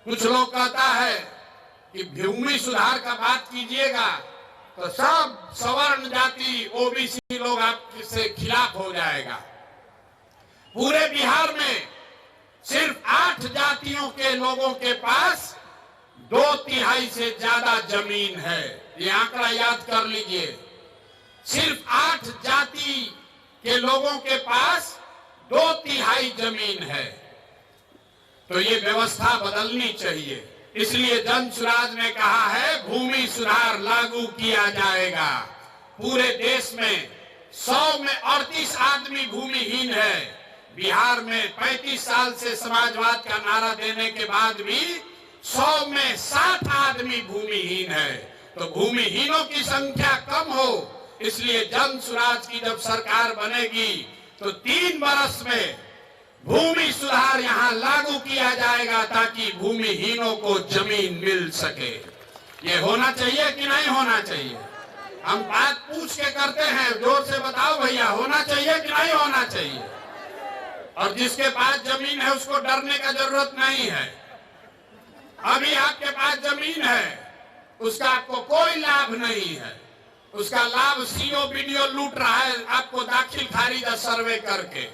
कुछ लोग कहता है कि भूमि सुधार का बात कीजिएगा तो सब सवर्ण जाति ओबीसी लोग आपसे खिलाफ हो जाएगा। पूरे बिहार में सिर्फ 8 जातियों के लोगों के पास 2/3 से ज्यादा जमीन है। ये आंकड़ा याद कर लीजिए। सिर्फ 8 जाति के लोगों के पास 2/3 जमीन है। तो ये व्यवस्था बदलनी चाहिए। इसलिए जन सुराज ने कहा है भूमि सुधार लागू किया जाएगा। पूरे देश में 100 में 38 आदमी भूमिहीन है। बिहार में 35 साल से समाजवाद का नारा देने के बाद भी 100 में 60 आदमी भूमिहीन है। तो भूमिहीनों की संख्या कम हो, इसलिए जन सुराज की जब सरकार बनेगी तो 3 वर्ष में भूमि सुधार यहां लागू किया जाएगा ताकि भूमिहीनों को जमीन मिल सके। ये होना चाहिए कि नहीं होना चाहिए? हम बात पूछ के करते हैं, जोर से बताओ भैया, होना चाहिए कि नहीं होना चाहिए? और जिसके पास जमीन है उसको डरने का जरूरत नहीं है। अभी आपके पास जमीन है, उसका आपको कोई लाभ नहीं है। उसका लाभ सीओ बीडीओ लूट रहा है आपको दाखिल खारिज सर्वे करके।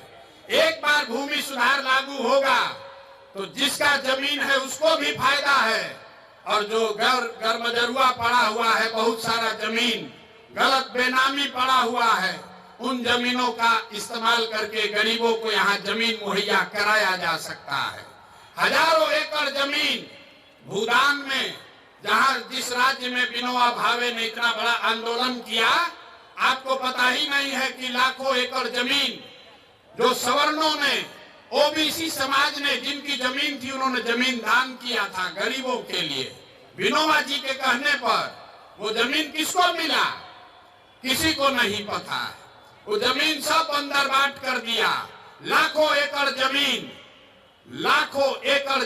एक बार भूमि सुधार लागू होगा तो जिसका जमीन है उसको भी फायदा है, और जो गरमजरुआ पड़ा हुआ है, बहुत सारा जमीन गलत बेनामी पड़ा हुआ है, उन जमीनों का इस्तेमाल करके गरीबों को यहाँ जमीन मुहैया कराया जा सकता है। हजारों एकड़ जमीन भूदान में, जहां जिस राज्य में विनोबा भावे ने इतना बड़ा आंदोलन किया, आपको पता ही नहीं है कि लाखों एकड़ जमीन जो सवर्णों ने, ओबीसी समाज ने, जिनकी जमीन थी, उन्होंने जमीन दान किया था गरीबों के लिए। विनोबा जी के कहने पर वो जमीन किसको मिला, किसी को नहीं पता। वो जमीन सब अंदर बांट कर दिया। लाखों एकड़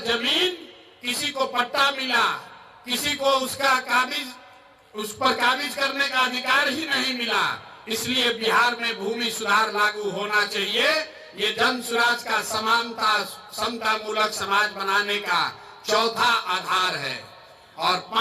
जमीन, किसी को पट्टा मिला, किसी को उसका उस पर काबिज करने का अधिकार ही नहीं मिला। इसलिए बिहार में भूमि सुधार लागू होना चाहिए। ये जन सुराज का समानता समता मूलक समाज बनाने का चौथा आधार है। और